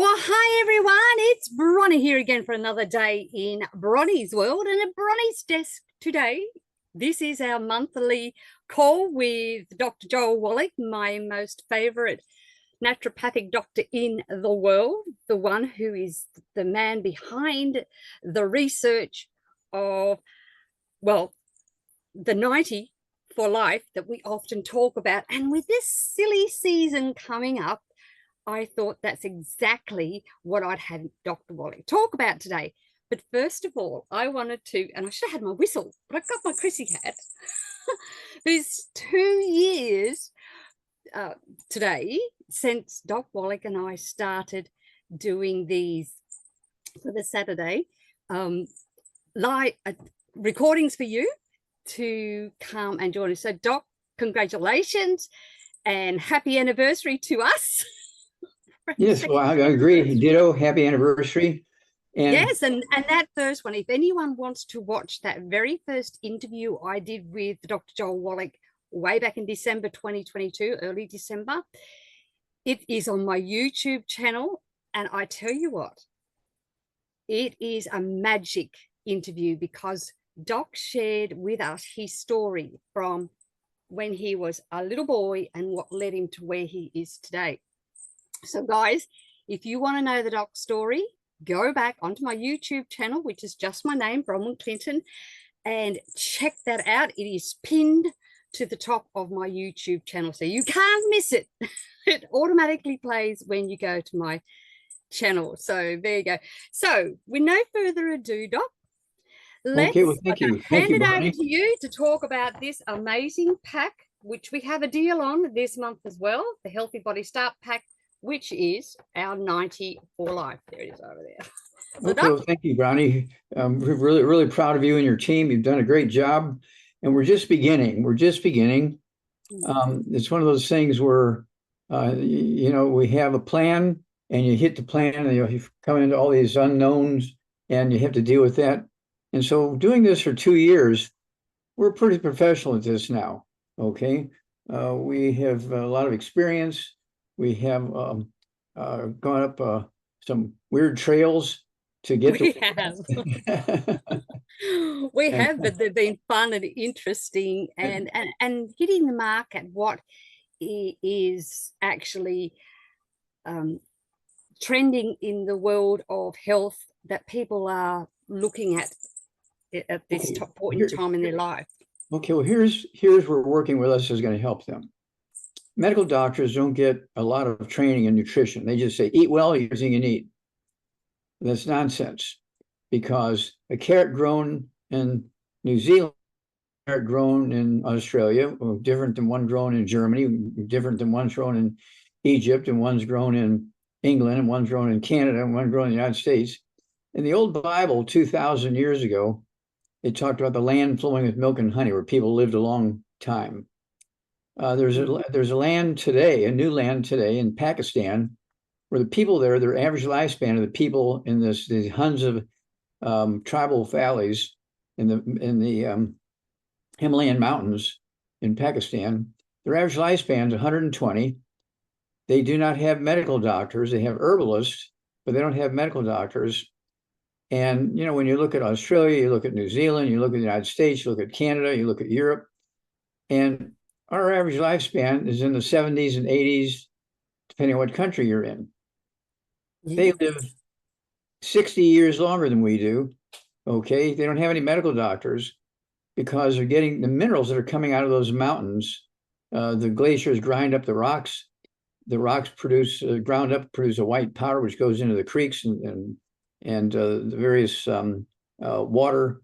Well, hi everyone, it's Bronie here again for another day in Bronie's world and at Bronie's desk today. This is our monthly call with Dr. Joel Wallach, my most favourite naturopathic doctor in the world, the one who is the man behind the research of, well, the 90 for life that we often talk about. And with this silly season coming up, I thought that's exactly what I'd have Dr. Wallach talk about today. But first of all, I wanted to, and I should have had my whistle, but I've got my Chrissy hat. There's 2 years today since Doc Wallach and I started doing these for the Saturday live recordings for you to come and join us. So Doc, congratulations and happy anniversary to us. Yes, well, I agree. Ditto, happy anniversary. And yes, and that first one, if anyone wants to watch that very first interview I did with Dr. Joel Wallach way back in December 2022, early December, it is on my YouTube channel. And I tell you what, it is a magic interview because Doc shared with us his story from when he was a little boy and what led him to where he is today. So guys, if you want to know the Doc story, go back onto my YouTube channel, which is just my name, Bronwyn Clinton, and check that out. It is pinned to the top of my YouTube channel, so you can't miss it. It automatically plays when you go to my channel. So there you go. So with no further ado, Doc, let's thank you. Hand it over to you to talk about this amazing pack, which we have a deal on this month as well, the Healthy Body Start Pack, which is our 90 for life. There it is over there. So well, thank you, Bronie. We're really proud of you and your team. You've done a great job, and we're just beginning. It's one of those things where, we have a plan, and you hit the plan, and you come into all these unknowns, and you have to deal with that. And so, doing this for 2 years, we're pretty professional at this now. Okay, we have a lot of experience. We have gone up some weird trails to get we have, but they've been fun and interesting and hitting the mark at what is actually trending in the world of health that people are looking at this point in time in their life. Okay, well, here's where working with us is going to help them. Medical doctors don't get a lot of training in nutrition. They just say, eat well, everything you need. That's nonsense, because a carrot grown in New Zealand, a carrot grown in Australia, different than one grown in Germany, different than one's grown in Egypt, and one's grown in England, and one's grown in Canada, and one grown in the United States. In the old Bible, 2,000 years ago, it talked about the land flowing with milk and honey, where people lived a long time. There's a land today, a new land today in Pakistan, where the people there, their average lifespan of the people in the hundreds of tribal valleys in the Himalayan mountains in Pakistan, their average lifespan is 120. They do not have medical doctors. They have herbalists, but they don't have medical doctors. And when you look at Australia, you look at New Zealand, you look at the United States, you look at Canada, you look at Europe, and our average lifespan is in the 70s and 80s, depending on what country you're in. They live 60 years longer than we do. Okay, they don't have any medical doctors because they're getting the minerals that are coming out of those mountains. The glaciers grind up the rocks. The rocks produce a white powder which goes into the creeks and the various water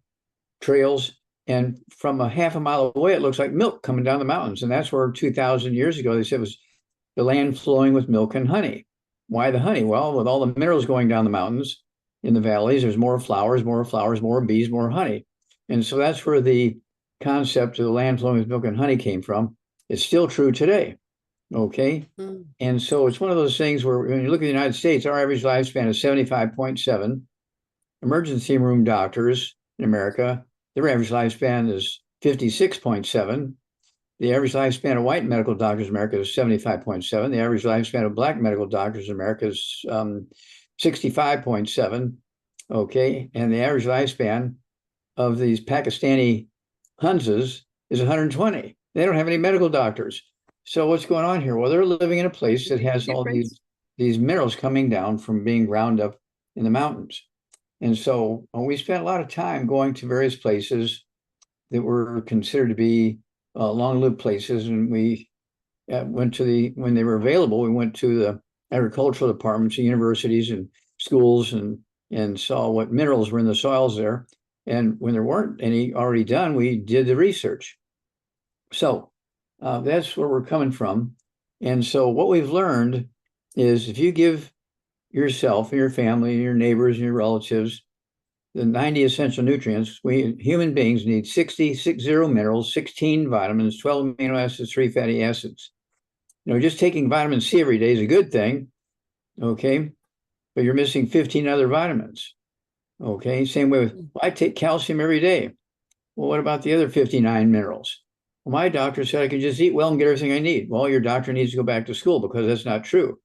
trails. And from a half a mile away, it looks like milk coming down the mountains. And that's where 2,000 years ago, they said was the land flowing with milk and honey. Why the honey? Well, with all the minerals going down the mountains in the valleys, there's more flowers, more bees, more honey. And so that's where the concept of the land flowing with milk and honey came from. It's still true today. Okay. And so it's one of those things where when you look at the United States, our average lifespan is 75.7. Emergency room doctors in America, their average lifespan is 56.7. The average lifespan of white medical doctors in America is 75.7. The average lifespan of black medical doctors in America is 65.7. Okay. And the average lifespan of these Pakistani Hunzas is 120. They don't have any medical doctors. So what's going on here? Well, they're living in a place that has all these minerals coming down from being ground up in the mountains. And so we spent a lot of time going to various places that were considered to be long-lived places. And we went to when they were available, we went to the agricultural departments of universities and schools and saw what minerals were in the soils there. And when there weren't any already done, we did the research. So that's where we're coming from. And so what we've learned is if you give yourself and your family and your neighbors and your relatives the 90 essential nutrients, we human beings need 60 minerals, 16 vitamins, 12 amino acids, 3 fatty acids. Just taking vitamin C every day is a good thing, okay? But you're missing 15 other vitamins, okay? Same way with, I take calcium every day. Well, what about the other 59 minerals? Well, my doctor said I could just eat well and get everything I need. Well, your doctor needs to go back to school because that's not true,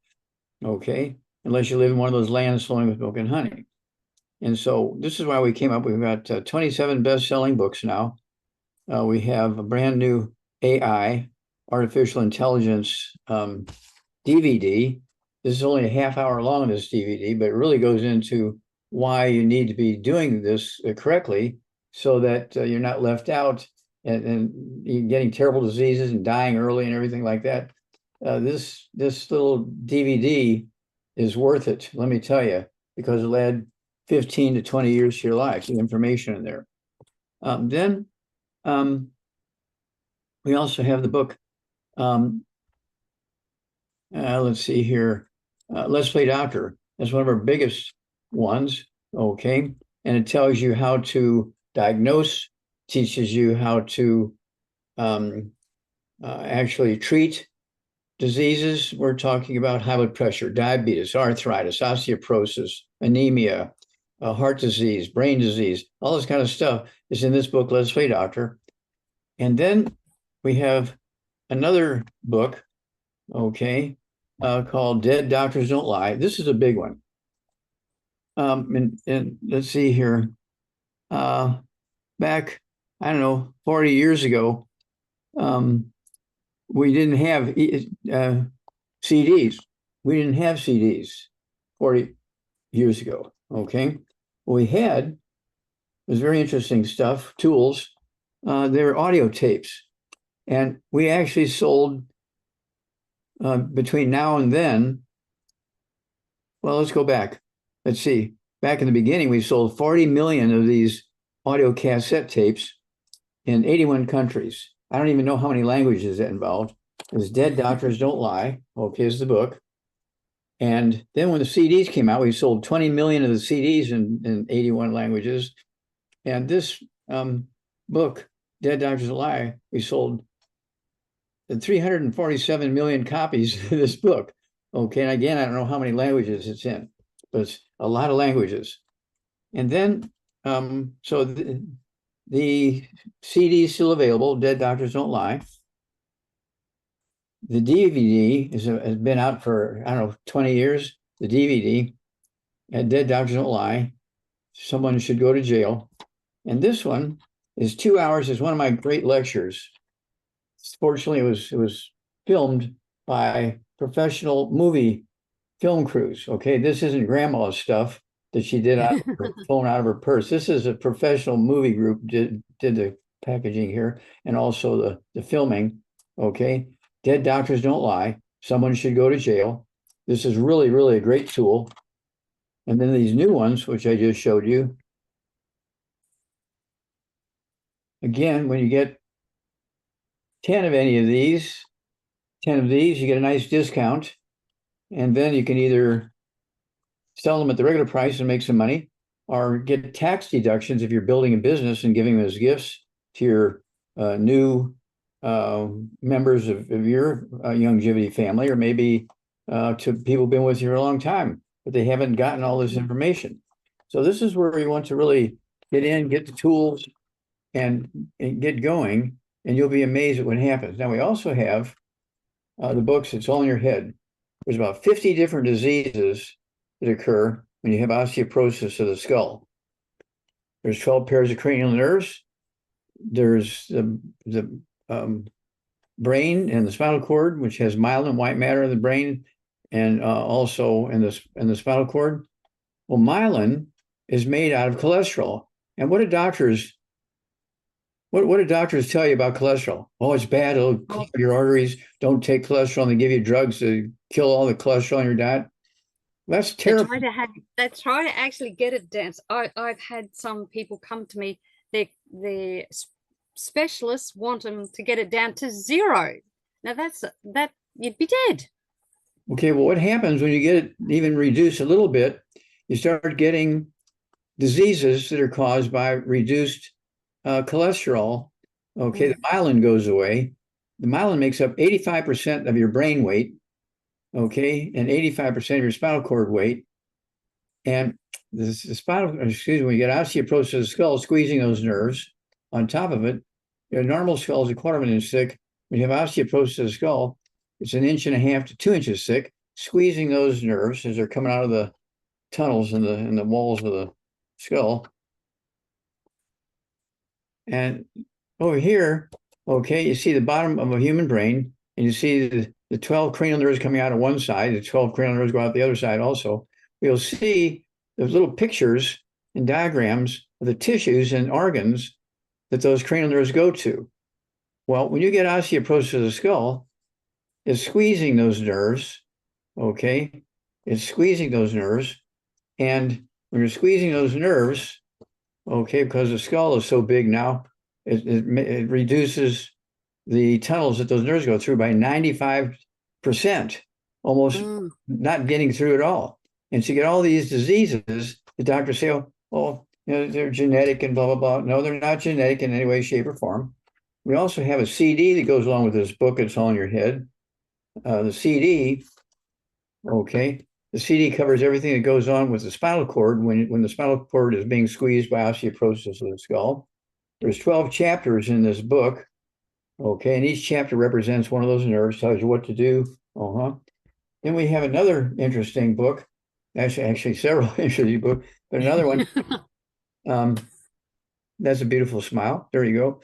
okay? Unless you live in one of those lands flowing with milk and honey. And so this is why we came up. We've got 27 best-selling books now. We have a brand new AI, artificial intelligence DVD. This is only a half hour long, this DVD, but it really goes into why you need to be doing this correctly so that you're not left out and you're getting terrible diseases and dying early and everything like that. This little DVD is worth it, let me tell you, because it'll add 15 to 20 years to your life, the information in there. Then we also have the book, let's see here, Let's Play Doctor. That's one of our biggest ones, okay? And it tells you how to diagnose, teaches you how to actually treat diseases. We're talking about high blood pressure, diabetes, arthritis, osteoporosis, anemia, heart disease, brain disease, all this kind of stuff is in this book, Let's Play Doctor. And then we have another book, okay, called Dead Doctors Don't Lie. This is a big one. And let's see here. Back, I don't know, 40 years ago, we didn't have CDs. We didn't have CDs 40 years ago, okay? What we had was very interesting stuff, tools. They were audio tapes. And we actually sold between now and then, well, let's go back. Let's see. Back in the beginning, we sold 40 million of these audio cassette tapes in 81 countries. I don't even know how many languages that involved. It's Dead Doctors Don't Lie. Okay, is the book. And then when the CDs came out, we sold 20 million of the CDs in 81 languages. And this book, Dead Doctors Don't Lie, we sold 347 million copies of this book. Okay, and again, I don't know how many languages it's in, but it's a lot of languages. And then, so the CD is still available, Dead Doctors Don't Lie. The DVD has been out for, I don't know, 20 years. The DVD, Dead Doctors Don't Lie. Someone should go to jail. And this one is 2 hours. It's one of my great lectures. Fortunately, it was filmed by professional movie film crews. Okay, this isn't grandma's stuff that she did out of her phone out of her purse. This is a professional movie group did the packaging here and also the filming. Okay, Dead Doctors Don't Lie. Someone should go to jail. This is really, really a great tool. And then these new ones, which I just showed you. Again, when you get 10 of any of these, 10 of these, you get a nice discount. And then you can either sell them at the regular price and make some money, or get tax deductions if you're building a business and giving them as gifts to your new members of your longevity family, or maybe to people who've been with you for a long time, but they haven't gotten all this information. So this is where you want to really get in, get the tools, and get going. and you'll be amazed at what happens. Now, we also have the books, It's All in Your Head. There's about 50 different diseases that occur when you have osteoporosis of the skull. There's 12 pairs of cranial nerves. There's the brain and the spinal cord, which has myelin and white matter in the brain, and also in the spinal cord. Well, myelin is made out of cholesterol. And what do doctors tell you about cholesterol? Oh, it's bad. It'll clog your arteries. Don't take cholesterol. And they give you drugs to kill all the cholesterol in your diet. That's terrible. They try to actually get it down. I've had some people come to me. Their specialists want them to get it down to 0. Now that you'd be dead. Okay, well, what happens when you get it even reduced a little bit? You start getting diseases that are caused by reduced cholesterol. Okay, the myelin goes away. The myelin makes up 85% of your brain weight, okay, and 85% of your spinal cord weight. And when you get osteoporosis of the skull, squeezing those nerves. On top of it, your normal skull is a quarter of an inch thick. When you have osteoporosis of the skull, it's 1.5 inches to 2 inches thick, squeezing those nerves as they're coming out of the tunnels in the walls of the skull. And over here, okay, you see the bottom of a human brain, and you see the 12 cranial nerves coming out of one side. The 12 cranial nerves go out the other side also. You'll see those little pictures and diagrams of the tissues and organs that those cranial nerves go to. Well, when you get osteoporosis of the skull, it's squeezing those nerves, okay? It's squeezing those nerves. And when you're squeezing those nerves, okay, because the skull is so big now, it reduces the tunnels that those nerves go through by 95%, almost not getting through at all. And so you get all these diseases, the doctors say, oh, they're genetic and blah, blah, blah. No, they're not genetic in any way, shape, or form. We also have a CD that goes along with this book, It's All in Your Head. The CD, okay, the CD covers everything that goes on with the spinal cord when the spinal cord is being squeezed by osteoporosis of the skull. There's 12 chapters in this book, okay, and each chapter represents one of those nerves, tells you what to do. Then we have another interesting book, actually several interesting books, but another one. That's a beautiful smile. There you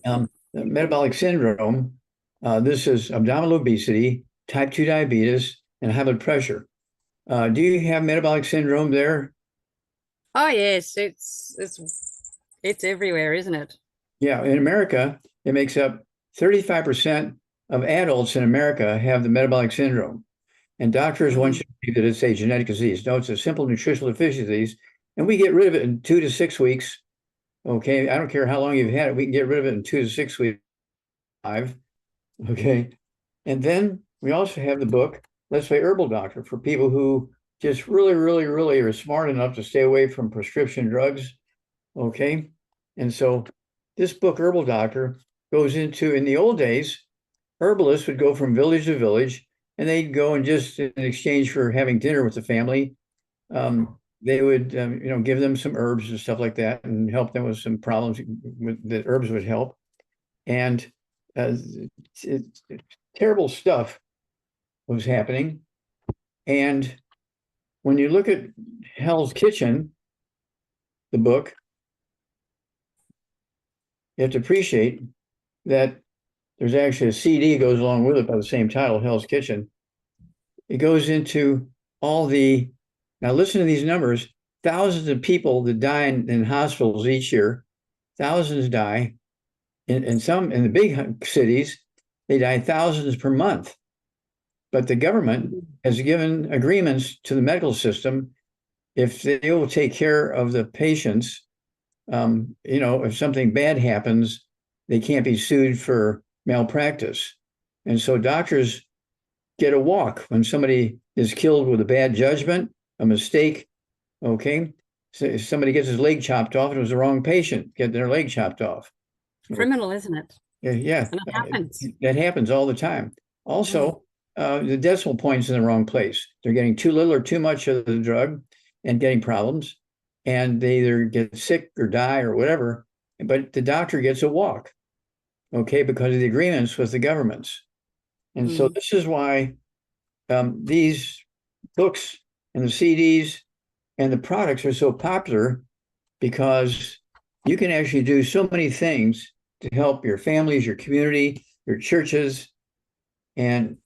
go. Metabolic syndrome. This is abdominal obesity, type 2 diabetes, and high blood pressure. Do you have metabolic syndrome there? Oh yes, it's everywhere, isn't it? Yeah, in America, it makes up 35% of adults in America have the metabolic syndrome. And doctors want you to believe that it's a genetic disease. No, it's a simple nutritional deficiency disease, and we get rid of it in 2 to 6 weeks. Okay, I don't care how long you've had it, we can get rid of it in 2 to 6 weeks. Okay, and then we also have the book, Let's Play Herbal Doctor, for people who just really, really, really are smart enough to stay away from prescription drugs. Okay, and so this book, Herbal Doctor, goes into, in the old days, herbalists would go from village to village, and they'd go and just in exchange for having dinner with the family, they would, give them some herbs and stuff like that and help them with some problems that herbs would help. And terrible stuff was happening. And when you look at Hell's Kitchen, the book, you have to appreciate that there's actually a CD that goes along with it by the same title, Hell's Kitchen. It goes into all the, now listen to these numbers, thousands of people that die in hospitals each year. Thousands die. In some, in the big cities, they die thousands per month. But the government has given agreements to the medical system if they will take care of the patients. If something bad happens, they can't be sued for malpractice. And so doctors get a walk when somebody is killed with a bad judgment, a mistake. Okay, so if somebody gets his leg chopped off, and it was the wrong patient, get their leg chopped off. Criminal, isn't it? Yeah, and it happens. That happens all the time. Also, the decimal point's in the wrong place. They're getting too little or too much of the drug and getting problems, and they either get sick or die or whatever. But the doctor gets a walk. okay, because of the agreements with the governments. And so this is why these books and the CDs and the products are so popular, because you can actually do so many things to help your families, your community, your churches. And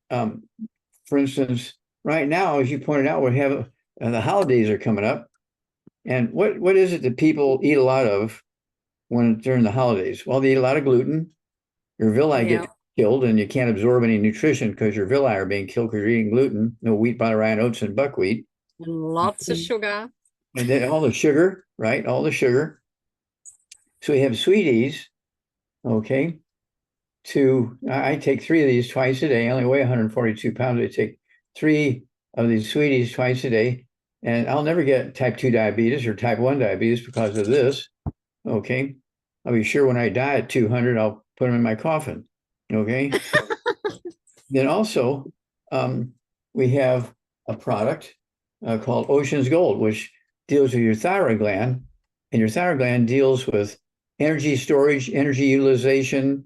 for instance, right now, as you pointed out, we have the holidays are coming up. And what is it that people eat a lot of during the holidays? Well, they eat a lot of gluten. Your villi Yeah. get killed, and you can't absorb any nutrition because your villi are being killed because you're eating gluten. No wheat, butter, rye, oats, and buckwheat. And lots of sugar. And then all the sugar, right? All the sugar. So we have sweeties, okay? I take 3 of these twice a day. I only weigh 142 pounds. I take 3 of these sweeties twice a day. And I'll never get type 2 diabetes or type 1 diabetes because of this. Okay. I'll be sure when I die at 200, I'll put them in my coffin. Okay. Then also, we have a product called Ocean's Gold, which deals with your thyroid gland. And your thyroid gland deals with energy storage, energy utilization,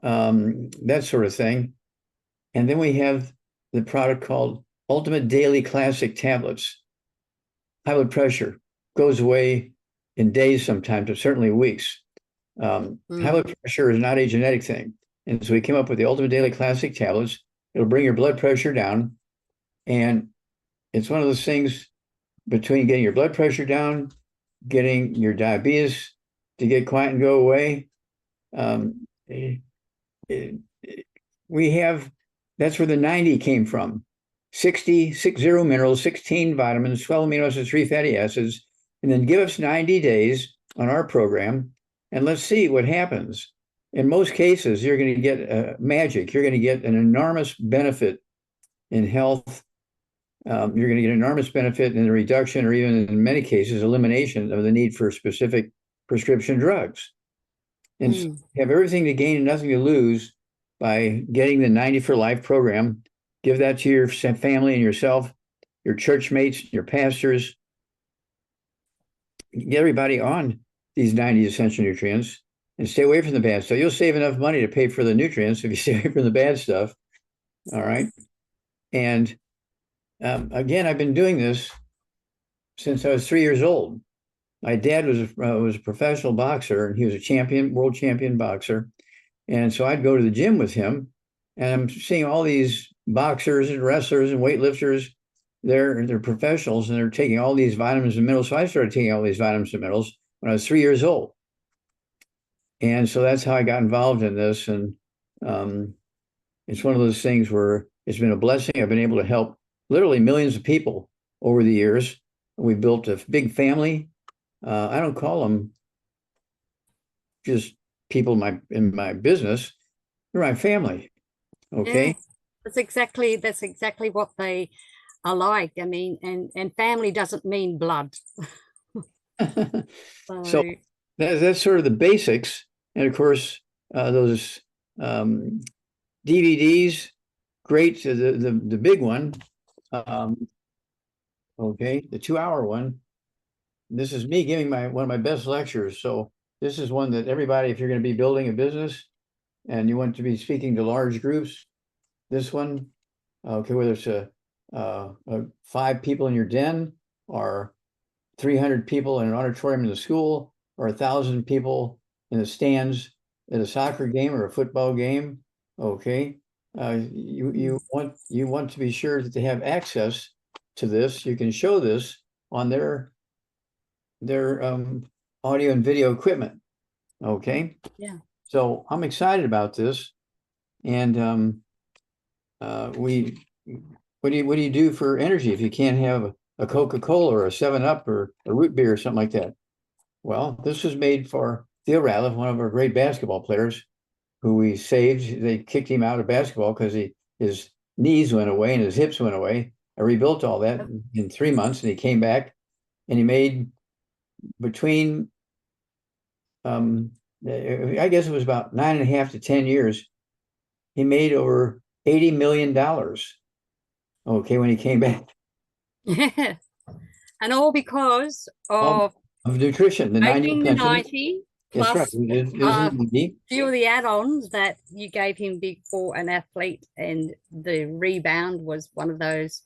that sort of thing. And then we have the product called Ultimate Daily Classic Tablets. High blood pressure goes away in days sometimes, but certainly weeks. High blood pressure is not a genetic thing. And so we came up with the Ultimate Daily Classic Tablets. It'll bring your blood pressure down. And it's one of those things between getting your blood pressure down, getting your diabetes to get quiet and go away. We have, that's where the 90 came from. 60 minerals, 16 vitamins, 12 amino acids, 3 fatty acids, and then give us 90 days on our program, and let's see what happens. In most cases, you're going to get magic. You're going to get an enormous benefit in health. You're going to get enormous benefit in the reduction, or even in many cases, elimination of the need for specific prescription drugs. And so you have everything to gain and nothing to lose by getting the 90 for Life program. Give that to your family and yourself, your church mates, your pastors. Get everybody on these 90 essential nutrients and stay away from the bad stuff. You'll save enough money to pay for the nutrients if you stay away from the bad stuff. All right. And again, I've been doing this since I was 3 years old. My dad was a professional boxer, and he was a champion, world champion boxer. And so I'd go to the gym with him, and I'm seeing all these boxers and wrestlers and weightlifters. They're professionals, and they're taking all these vitamins and minerals. So I started taking all these vitamins and minerals when I was 3 years old. And so that's how I got involved in this. And it's one of those things where it's been a blessing. I've been able to help literally millions of people over the years. We built a big family. I don't call them just people in my business. They're my family. Okay. Yeah, that's exactly what they are like. I mean, and family doesn't mean blood. So that's sort of the basics. And of course, those DVDs, great. The big one, okay, the 2-hour one. This is me giving one of my best lectures. So this is one that everybody, if you're going to be building a business and you want to be speaking to large groups, this one, okay, whether it's 5 people in your den, or 300 people in an auditorium in the school, or 1,000 people in the stands at a soccer game or a football game. Okay, you want to be sure that they have access to this. You can show this on their audio and video equipment. Okay. Yeah. So I'm excited about this. And what do you do for energy if you can't have a Coca-Cola or a 7-Up or a root beer or something like that? Well, this was made for Theo Ratliff, one of our great basketball players, who we saved. They kicked him out of basketball because his knees went away and his hips went away. I rebuilt all that in 3 months, and he came back, and he made between I guess it was about 9.5 to 10 years, he made over $80 million. Okay, when he came back. And all because of nutrition, the 90 making the essentials. 90 That's right. plus It was a an ED. few of the add-ons that you gave him for an athlete, and the rebound was one of those.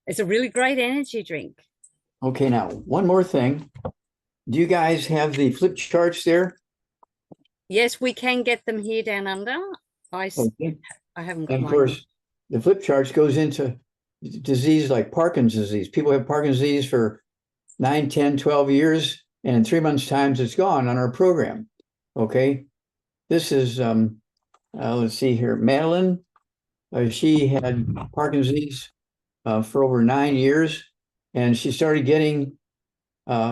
It's a really great energy drink. Okay, now one more thing. Do you guys have the flip charts there? Yes, we can get them here down under. Okay. I haven't got And of mine. course, the flip charts goes into disease like Parkinson's disease. People have Parkinson's disease for 9, 10, 12 years, and in 3 months' time, it's gone on our program. Okay. This is, let's see here, Madeline. She had Parkinson's disease for over 9 years, and she started getting,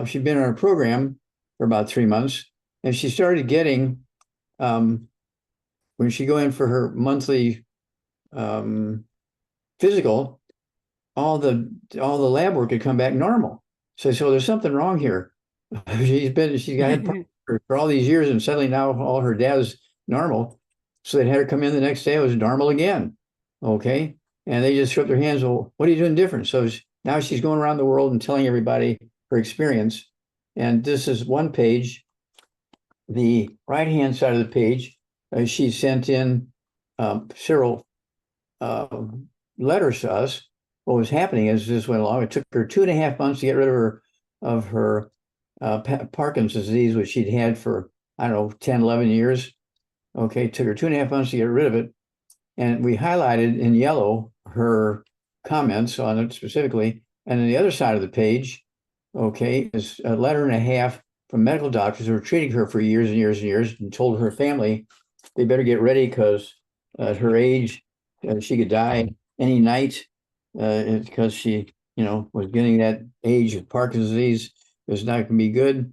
she'd been on our program for about 3 months, and she started getting, when she go in for her monthly physical, all the lab work had come back normal. So there's something wrong here. She's got for all these years, and suddenly now all her data's normal. So they had her come in the next day, it was normal again. Okay. And they just shook their hands. Well, what are you doing different? So now she's going around the world and telling everybody her experience. And this is one page. The right-hand side of the page, she sent in several letters to us. What was happening as this went along, it took her 2.5 months to get rid of her Parkinson's disease, which she'd had for, I don't know, 10, 11 years. Okay, it took her 2.5 months to get rid of it. And we highlighted in yellow her comments on it specifically. And on the other side of the page, okay, is a letter and a half from medical doctors who were treating her for years and years and years, and told her family they better get ready because at her age, she could die any night because she, was getting that age of Parkinson's disease. It was not going to be good.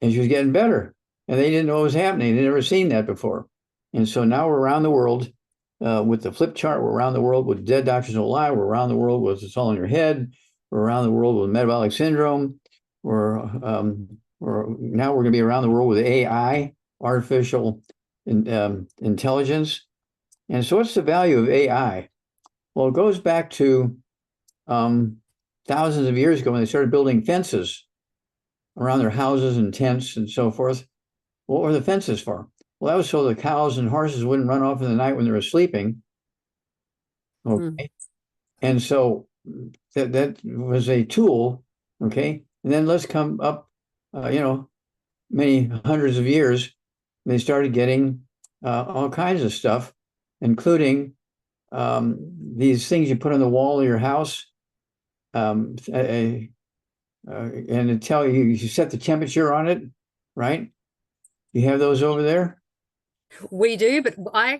And she was getting better. And they didn't know what was happening. They'd never seen that before. And so now we're around the world with the flip chart. We're around the world with Dead Doctors Don't Lie. We're around the world with It's All in Your Head. We're around the world with metabolic syndrome. Now we're going to be around the world with AI, artificial intelligence. And so what's the value of AI? Well, it goes back to thousands of years ago when they started building fences around their houses and tents and so forth. What were the fences for? Well, that was so the cows and horses wouldn't run off in the night when they were sleeping. Okay. And so that was a tool. Okay. And then let's come up, many hundreds of years, they started getting all kinds of stuff, including these things you put on the wall of your house, and it tell you, you set the temperature on it, right? You have those over there? We do, but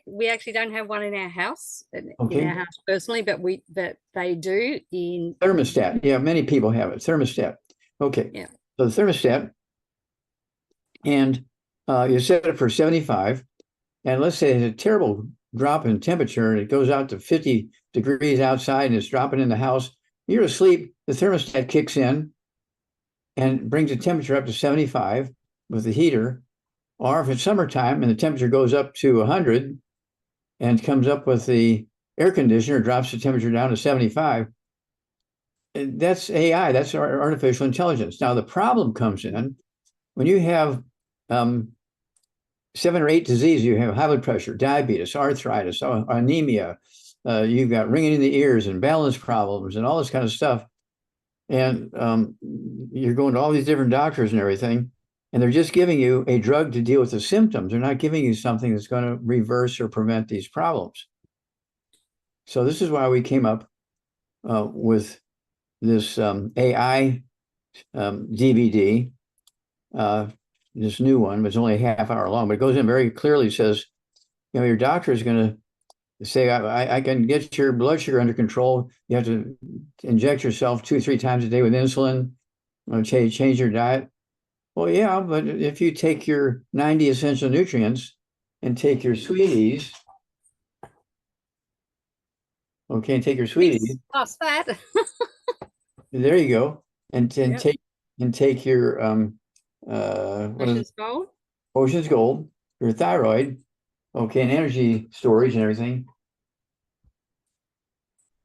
we actually don't have one in our house, Okay. in our house personally, but they do in Thermostat. Yeah, many people have it. Thermostat. Okay. Yeah. So the thermostat, and you set it for 75, and let's say it's a terrible drop in temperature and it goes out to 50 degrees outside and it's dropping in the house. You're asleep, the thermostat kicks in and brings the temperature up to 75 with the heater. Or if it's summertime and the temperature goes up to 100 and comes up with the air conditioner, drops the temperature down to 75, that's AI, that's artificial intelligence. Now, the problem comes in when you have 7 or 8 diseases. You have high blood pressure, diabetes, arthritis, anemia, you've got ringing in the ears and balance problems and all this kind of stuff. And you're going to all these different doctors and everything, and they're just giving you a drug to deal with the symptoms. They're not giving you something that's going to reverse or prevent these problems. So this is why we came up with this AI DVD, this new one. It's only a half hour long, but it goes in very clearly, says, your doctor is going to say, I can get your blood sugar under control. You have to inject yourself 2-3 times a day with insulin, change your diet. Well, yeah, but if you take your 90 essential nutrients and take your sweeties, okay, and take your sweeties. Plus that. There you go. And Yep. take your Ocean's Gold. Ocean's Gold, your thyroid, okay, and energy storage and everything.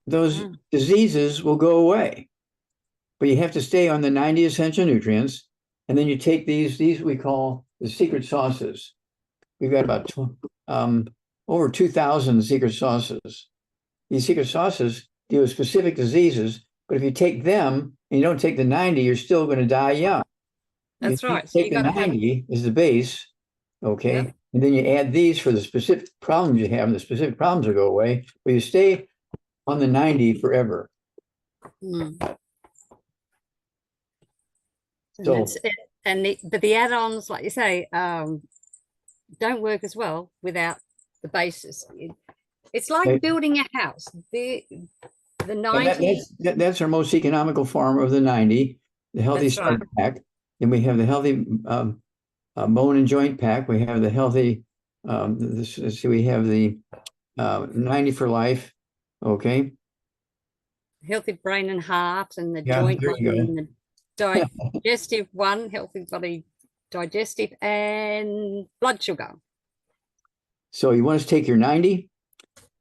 Those diseases will go away. But you have to stay on the 90 essential nutrients. And then you take these we call the secret sauces. We've got about over 2,000 secret sauces. These secret sauces deal with specific diseases, but if you take them and you don't take the 90, you're still going to die young. That's right. So Take the 90 as the base, okay? Yep. And then you add these for the specific problems you have, and the specific problems will go away, but you stay on the 90 forever. Mm. So, but the add-ons, like you say, don't work as well without the basis. It's like building a house. The 90. That's our most economical form of the 90, the healthy start pack. Then we have the healthy bone and joint pack. We have the healthy, we have the 90 for life. Okay. Healthy brain and heart, and the joint one, and the digestive one, healthy body, digestive, and blood sugar. So you want to take your 90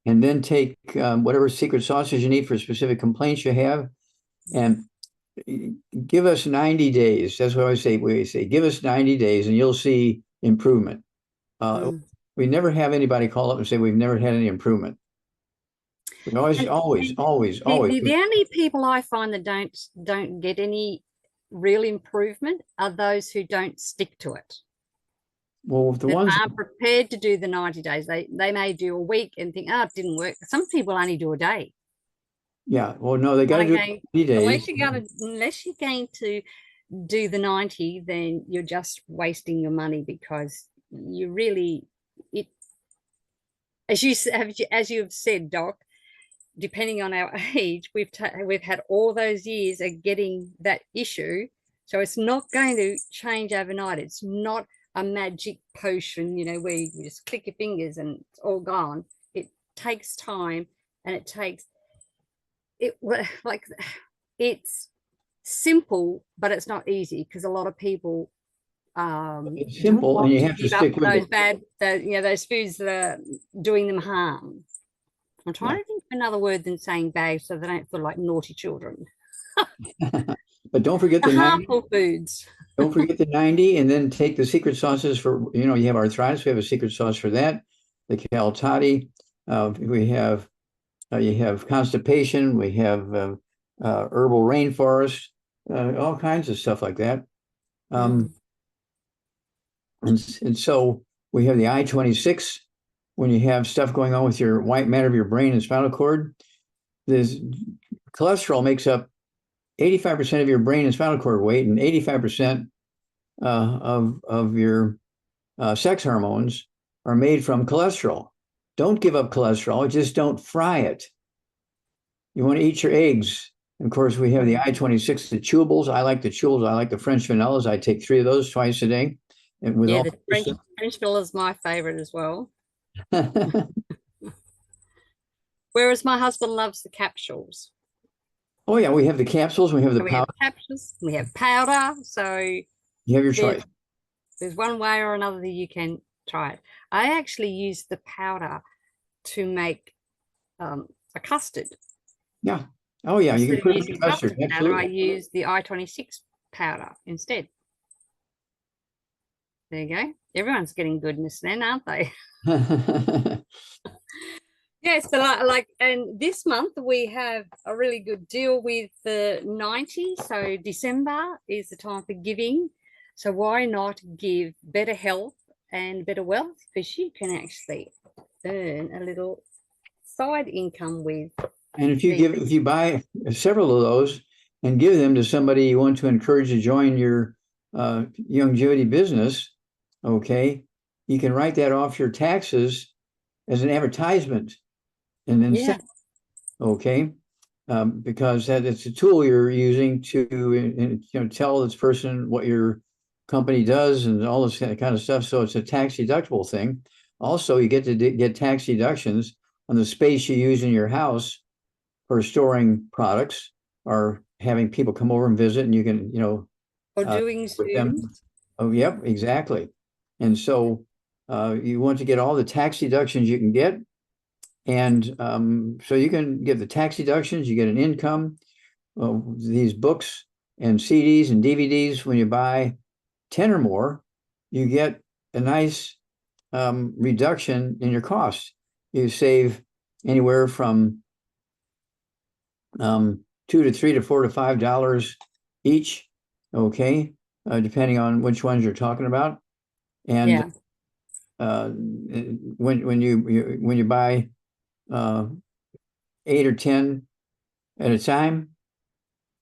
and then take whatever secret sauces you need for specific complaints you have, and give us 90 days. That's what I say. We say, give us 90 days and you'll see improvement. We never have anybody call up and say we've never had any improvement. We always. The only people I find that don't get any real improvement are those who don't stick to it. Well, the ones aren't prepared to do the 90 days. They may do a week and think, oh, it didn't work. Some people only do a day. Yeah. Well, no, they got to do 90 days. Unless you're going to do the 90, then you're just wasting your money, because you really, as you have said, Doc, depending on our age, we've had all those years of getting that issue. So it's not going to change overnight. It's not a magic potion, where you just click your fingers and it's all gone. It takes time, and it's simple, but it's not easy, because a lot of people it's simple, and you have to stick with those foods that are doing them harm. I'm trying to think of another word than saying bad, so they don't feel like naughty children. But don't forget the harmful foods. Don't forget the 90, and then take the secret sauces for, you have arthritis. We have a secret sauce for that. The Cal Toddy. We have, you have constipation. We have herbal rainforest, all kinds of stuff like that. And so we have the I-26. When you have stuff going on with your white matter of your brain and spinal cord, this cholesterol makes up 85% of your brain and spinal cord weight, and 85% of your sex hormones are made from cholesterol. Don't give up cholesterol, just don't fry it. You want to eat your eggs. And of course, we have the I-26, the chewables. I like the chewables. I like the French vanillas. I take 3 of those twice a day. And with the French vanilla is my favorite as well. Whereas my husband loves the capsules. Oh yeah, we have the capsules. We have the powder. We have powder. So you have your choice. There's one way or another that you can try it. I actually use the powder to make a custard. Yeah. Oh yeah, you can put it in custard. Absolutely. I use the I-26 powder instead. There you go. Everyone's getting goodness then, aren't they? Yes, but and this month we have a really good deal with the 90. So December is the time for giving. So why not give better health and better wealth? Because you can actually earn a little side income with. And if you buy several of those and give them to somebody you want to encourage to join your longevity business, okay, you can write that off your taxes as an advertisement, and then okay, because it's a tool you're using to tell this person what your company does and all this kind of stuff. So it's a tax deductible thing. Also, you get to get tax deductions on the space you use in your house for storing products or having people come over and visit, and you can or doing Zooms. Oh, yep, exactly. And so you want to get all the tax deductions you can get. And so you can get the tax deductions, you get an income, these books and CDs and DVDs when you buy 10 or more. you get a nice reduction in your cost. You save anywhere from $2 to $3 to $4 to $5 each, okay, depending on which ones you're talking about. And Yeah. when you buy 8 or 10 at a time,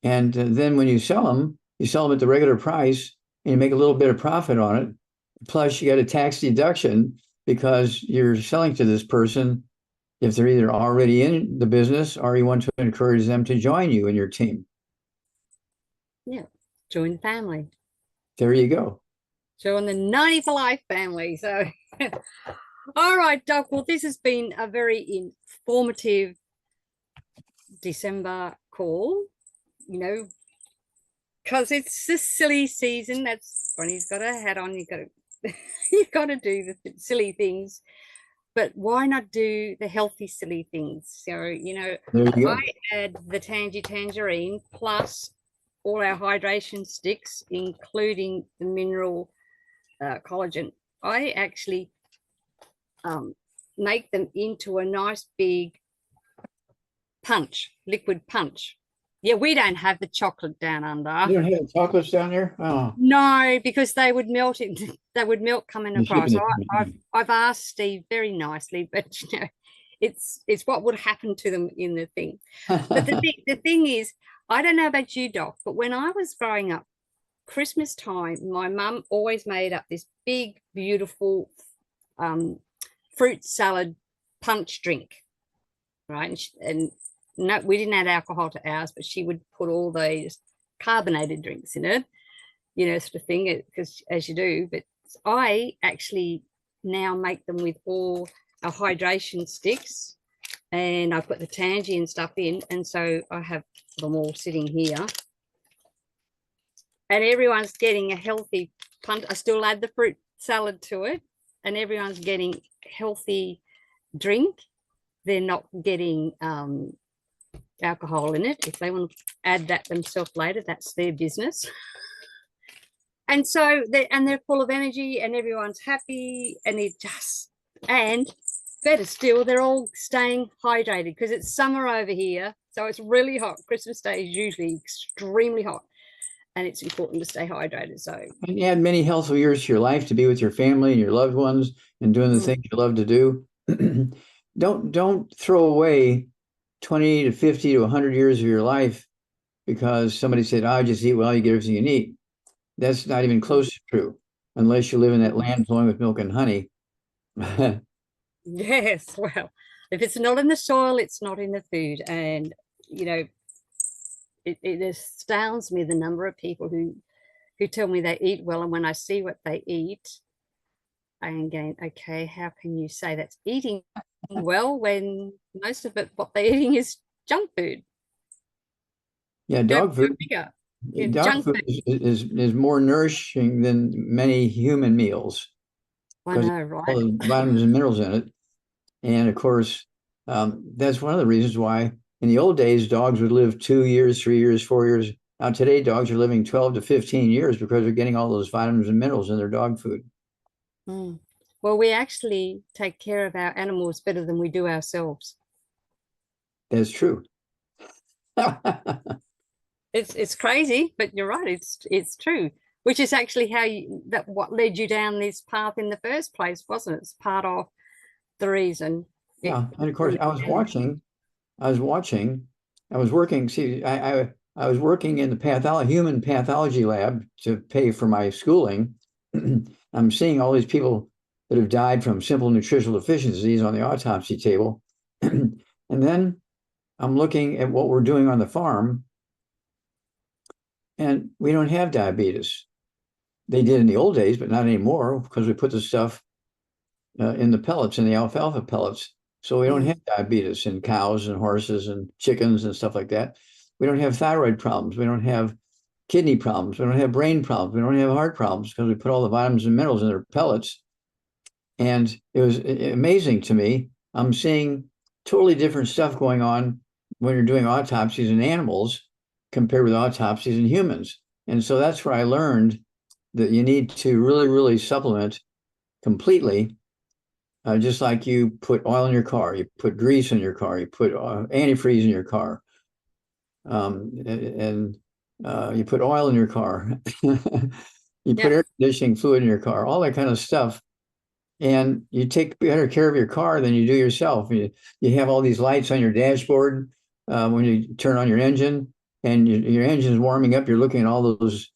and then when you sell them at the regular price, and you make a little bit of profit on it. Plus, you get a tax deduction because you're selling to this person if they're either already in the business or you want to encourage them to join you in your team. Yeah. Join the family. There you go. Join the 90 for life family. So, all right, Doc. Well, this has been a very informative December call, you know, because it's the silly season. That's Bronie's got a hat on. You've got to do the silly things, but why not do the healthy silly things? So, you know, There you go. I add the tangerine plus all our hydration sticks, including the mineral collagen. I actually make them into a nice big punch, liquid punch. Yeah, we don't have the chocolate down under. You don't have chocolates down there? Oh, No, because they would melt it. They would melt coming you're across. shipping it. I've asked Steve very nicely, but you know, it's what would happen to them in the thing. But the thing is, I don't know about you, Doc, but when I was growing up, Christmas time, my mum always made up this big, beautiful fruit salad punch drink, right? And no, we didn't add alcohol to ours, but she would put all these carbonated drinks in it, you know, sort of thing, because as you do. But I actually now make them with all our hydration sticks, and I put the tangy stuff in, and so I have them all sitting here, and everyone's getting a healthy punch. I still add the fruit salad to it, and everyone's getting healthy drink. They're not getting alcohol in it. If they want to add that themselves later, that's their business. And so they're full of energy, and everyone's happy, and better still, they're all staying hydrated because it's summer over here, so it's really hot. Christmas Day is usually extremely hot, and it's important to stay hydrated. So and add many healthful years to your life to be with your family and your loved ones and doing the things you love to do. Don't throw away 20 to 50 to 100 years of your life because somebody said, "Oh, just eat well, you get everything you need." That's not even close to true, unless you live in that land flowing with milk and honey. yes, well, if it's not in the soil, it's not in the food. And you know, it astounds me the number of people who tell me they eat well, and when I see what they eat, I am going, okay, how can you say that's eating well when most of it, what they're eating is junk food? Yeah, dog food. Dog food is more nourishing than many human meals. I know, right? All the vitamins and minerals in it. And of course, that's one of the reasons why in the old days, dogs would live 2 years, 3 years, 4 years. Now today, dogs are living 12 to 15 years because they're getting all those vitamins and minerals in their dog food. Well, we actually take care of our animals better than we do ourselves. That's true. It's crazy, but you're right. It's true. Which is actually what led you down this path in the first place, wasn't it? It's part of the reason. Yeah, and of course, I was working. See, I was working in the human pathology lab to pay for my schooling. I'm seeing all these people that have died from simple nutritional deficiencies on the autopsy table. And then I'm looking at what we're doing on the farm, and we don't have diabetes. They did in the old days, but not anymore because we put the stuff in the pellets, in the alfalfa pellets. So we don't have diabetes in cows and horses and chickens and stuff like that. We don't have thyroid problems. We don't have kidney problems. We don't have brain problems. We don't have heart problems because we put all the vitamins and minerals in their pellets. And it was amazing to me. I'm seeing totally different stuff going on when you're doing autopsies in animals compared with autopsies in humans. And so that's where I learned that you need to really, really supplement completely. Just like you put oil in your car, you put grease in your car, you put antifreeze in your car, and you put oil in your car, you put air conditioning fluid in your car, all that kind of stuff. And you take better care of your car than you do yourself. You have all these lights on your dashboard when you turn on your engine, and your engine's warming up. You're looking at all those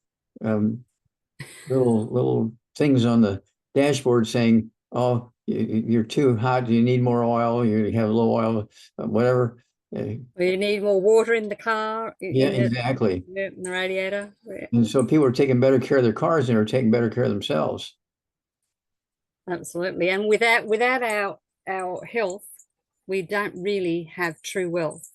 little things on the dashboard saying, "Oh, you're too hot. You need more oil. You have low oil, whatever." You need more water in the car. Yeah, exactly. In the radiator. Yeah. And so people are taking better care of their cars and are taking better care of themselves. Absolutely. And without our health, we don't really have true wealth.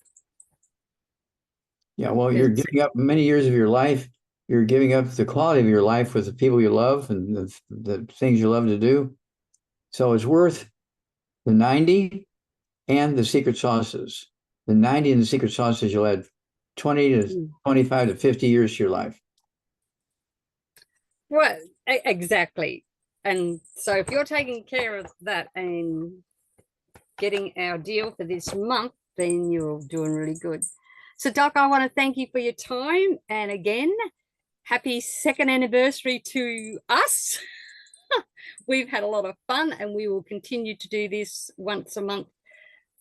Yeah, well, you're giving up many years of your life. You're giving up the quality of your life with the people you love and the things you love to do. So it's worth the 90 and the secret sauces. The 90 and the secret sauces, you'll add 20 to 25 to 50 years to your life. Well, exactly. And so if you're taking care of that and getting our deal for this month, then you're doing really good. So, Doc, I want to thank you for your time. And again, happy 2nd anniversary to us. We've had a lot of fun, and we will continue to do this once a month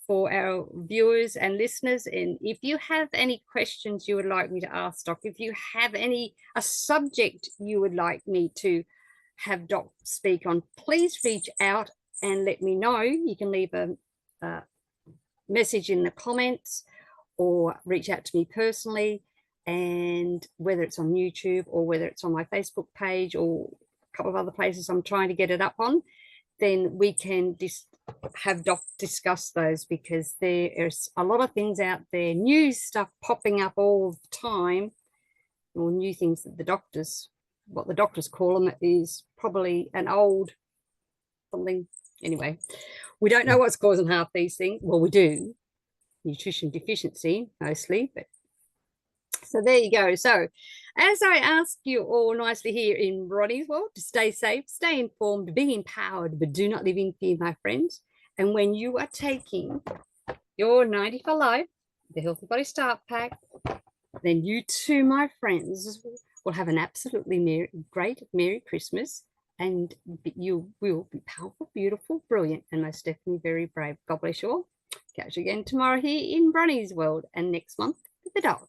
for our viewers and listeners. And if you have any questions you would like me to ask Doc, if you have a subject you would like me to have Doc speak on, please reach out and let me know. You can leave a message in the comments or reach out to me personally, and whether it's on YouTube or whether it's on my Facebook page or a couple of other places I'm trying to get it up on, then we can have Doc discuss those, because there's a lot of things out there, new stuff popping up all the time, or new things that what the doctors call them is probably an old something. Anyway, we don't know what's causing half these things. Well, we do. Nutrition deficiency mostly, but so there you go. So as I ask you all nicely here in Bronie's world to stay safe, stay informed, be empowered, but do not live in fear, my friends. And when you are taking your 90 for life, the Healthy Body Start Pack, then you too, my friends, will have an absolutely great Merry Christmas, and you will be powerful, beautiful, brilliant, and most definitely very brave. God bless you all. Catch you again tomorrow here in Bronie's world, and next month with the Doc.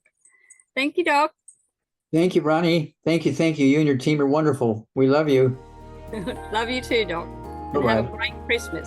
Thank you, Doc. Thank you, Bronie. Thank you. Thank you. You and your team are wonderful. We love you. Love you too, Doc. And have a great Christmas.